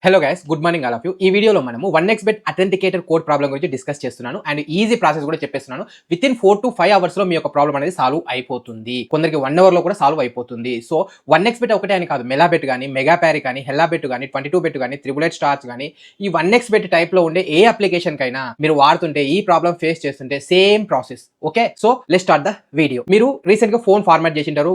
Hello guys, good morning all of you. ఈ వీడియోలో మనము 1xbet అథెంటికేటర్ కోడ్ ప్రాబ్లం గురించి డిస్కస్ చేస్తున్నాను అండ్ ఈజీ ప్రాసెస్ కూడా చెప్పేస్తున్నాను. విత్ ఇన్ 4 to 5 అవర్స్ లో మీ యొక్క ప్రాబ్లం అనేది సాల్వ్ అయిపోతుంది. కొందరికి 1 అవర్ లో కూడా సాల్వ్ అయిపోతుంది. సో 1xbet ఒకటే అని కాదు, మెలాబెట్ కానీ, మెగాప్యారీ కానీ, హెల్లాబెట్ కానీ, 22bet కానీ, త్రిబులెట్ స్టార్స్ కానీ, ఈ 1xbet టైప్ లో ఉండే ఏ అప్లికేషన్ కైనా మీరు వాడుతుంటే ఈ ప్రాబ్లం ఫేస్ చేస్తుంటే same process. Okay, so let's start the video. మీరు రీసెంట్ గా ఫోన్ ఫార్మాట్ చేసింటారు,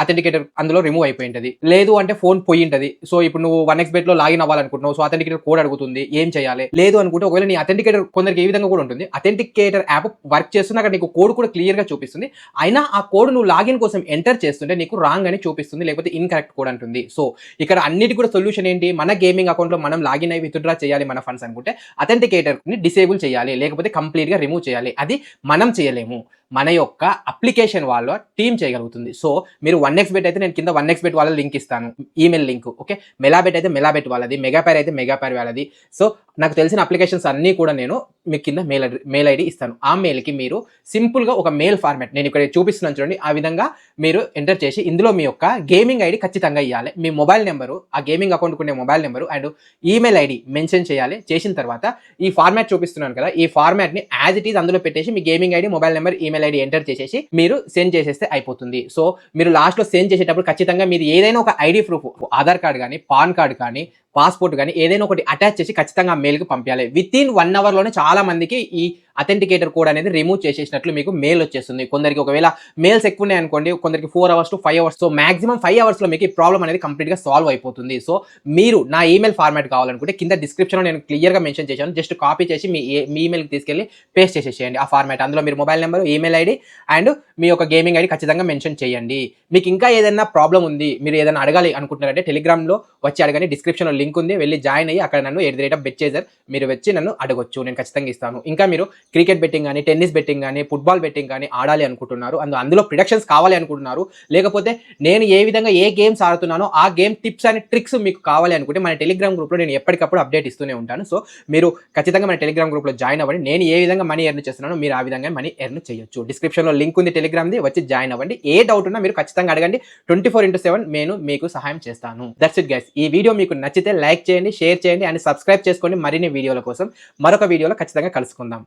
అథెంటికేటర్ అందులో రిమూవ్ అయిపోయి ఉంటది, లేదు అంటే ఫోన్ పోయి ఉంటది. సో ఇప్పుడు నువ్వు 1xbet లో లాగిన్ అవ్వాలనుకుంటున్నావు, సో అథెంటికేటర్ కోడ్ అడుగుతుంది, ఏం చేయాలి? లేదు అనుకుంటే ఒకవేళ నీ అథెంటికేటర్ కొందరికి ఏ విధంగా కూడా ఉంటుంది, అథెంటికేటర్ యాప్ వర్క్ చేస్తుంది, అక్కడ నీకు కోడ్ కూడా క్లియర్ గా చూపిస్తుంది. అయినా ఆ కోడ్ నువ్వు లాగిన్ కోసం ఎంటర్ చేస్తుంటే నీకు రాంగ్ అని చూపిస్తుంది, లేకపోతే ఇన్కరెక్ట్ కోడ్ అంటుంది. సో ఇక్కడ అన్నిటి కూడా సొల్యూషన్ ఏంటి? మన గేమింగ్ అకౌంట్ లో మనం లాగిన్ అయ్యి విత్డ్రా చేయాలి మన ఫండ్స్ అనుకుంటే అథెంటికేటర్ ని డిసేబుల్ చేయాలి, లేకపోతే కంప్లీట్ గా రిమూవ్ చేయాలి. అది మనం చేయలేము, మన యొక్క అప్లికేషన్ వాళ్ళ టీమ్ చేయగలుగుతుంది. సో మీరు 1xbet అయితే నేను కింద 1xbet వాళ్ళ లింక్ ఇస్తాను, ఈమెయిల్ లింక్. ఓకే, మెలాబెట్ అయితే మెలాబెట్ వాళ్ళది, మెగాప్యారీ అయితే మెగాప్యారీ వాళ్ళది. సో నాకు తెలిసిన అప్లికేషన్స్ అన్నీ కూడా నేను మీకు కింద మెయిల్ ఐడి ఇస్తాను. ఆ మెయిల్కి మీరు సింపుల్గా ఒక మెయిల్ ఫార్మాట్ నేను ఇక్కడ చూపిస్తున్నాను చూడండి, ఆ విధంగా మీరు ఎంటర్ చేసి ఇందులో మీ యొక్క గేమింగ్ ఐడి ఖచ్చితంగా ఇవ్వాలి, మీ మొబైల్ నెంబరు, ఆ గేమింగ్ అకౌంట్కి ఉండే mobile number and email ID mention చేయాలి. చేసిన తర్వాత ఈ ఫార్మాట్ చూపిస్తున్నాను కదా, ఈ ఫార్మాట్ని యాజ్ ఇట్ ఈజ్ అందులో పెట్టేసి మీ gaming ID, mobile number, email ID enter చేసేసి మీరు సెండ్ చేసేస్తే అయిపోతుంది. సో మీరు లాస్ట్లో సెండ్ చేసేటప్పుడు ఖచ్చితంగా మీరు ఏదైనా ఒక ఐడి ప్రూఫ్, ఆధార్ కార్డ్ కానీ, పాన్ కార్డ్ కానీ, పాస్పోర్ట్ కానీ ఏదైనా ఒకటి అటాచ్ చేసి ఖచ్చితంగా మెయిల్కి పంపించాలి. విత్ ఇన్ 1 అవర్లోనే చాలా మందికి ఈ అథెంటికేటర్ కోడ్ అనేది రిమూవ్ చేసేసినట్లు మీకు మెయిల్ వచ్చేస్తుంది. కొందరికి ఒకవేళ మెయిల్స్ ఎక్కువ ఉన్నాయి అనుకోండి, కొందరికి 4 hours to 5 hours. So maximum 5 hours లో మీకు ఈ ప్రాబ్లం అనేది కంప్లీట్గా సాల్వ్ అయిపోతుంది. సో మీరు నా ఈమెయిల్ ఫార్మాట్ కావాలనుకుంటే కింద డిస్క్రిప్షన్లో నేను క్లియర్గా మెన్షన్ చేశాను, జస్ట్ కాపీ చేసి మీ ఈమెయిల్కి తీసుకెళ్ళి పేస్ట్ చేసేసేయండి ఆ ఫార్మాట్. అందులో మీరు mobile number, email ID and మీ యొక్క గేమింగ్ ఐడి ఖచ్చితంగా మెన్షన్ చేయండి. మీకు ఇంకా ఏదైనా ప్రాబ్లం ఉంది, మీరు ఏదైనా అడగాలి అనుకుంటున్నారంటే టెలిగ్రామ్లో వచ్చి అడగండి, డిస్క్రిప్షన్లో లింక్ ఉంది, వెళ్ళి జాయిన్ అయ్యి అక్కడ నన్ను @betchaser మీరు వచ్చి నన్ను అడగొచ్చు, నేను ఖచ్చితంగా ఇస్తాను. ఇంకా మీరు క్రికెట్ బెట్టింగ్ కానీ, టెన్నిస్ బెట్టింగ్ కానీ, ఫుట్బాల్ బెట్టింగ్ కానీ ఆడాలి అనుకుంటున్నారు, అందులో ప్రిడిక్షన్స్ కావాలి అనుకుంటున్నారు, లేకపోతే నేను ఏ విధంగా ఏ గేమ్స్ ఆడుతున్నానో ఆ గేమ్ టిప్స్ అండ్ ట్రిక్స్ మీకు కావాలి అనుకుంటే మన టెలిగ్రామ్ గ్రూప్లో నేను ఎప్పటికప్పుడు అప్డేట్ ఇస్తూనే ఉంటాను. సో మీరు ఖచ్చితంగా మన టెలిగ్రామ్ గ్రూప్లో జాయిన్ అవ్వండి. నేను ఏ విధంగా మనీ ఎర్న్ చేస్తున్నానో మీరు ఆ విధంగా మనీ ఎర్న్ చేయొచ్చు. డిస్క్రిప్షన్లో లింక్ ఉంది టెలిగ్రామ్ది, వచ్చి జాయిన్ అవ్వండి. ఏ డౌట్ ఉన్నా మీరు ఖచ్చితంగా అడగండి, 24/7 నేను మీకు సహాయం చేస్తాను. That's it guys. ఈ వీడియో మీకు నచ్చితే లైక్ చేయండి, షేర్ చేయండి అండ్ సబ్స్క్రైబ్ చేసుకోండి మరిన్ని వీడియోల కోసం. మరొక వీడియోలో ఖచ్చితంగా కలుసుకుందాం.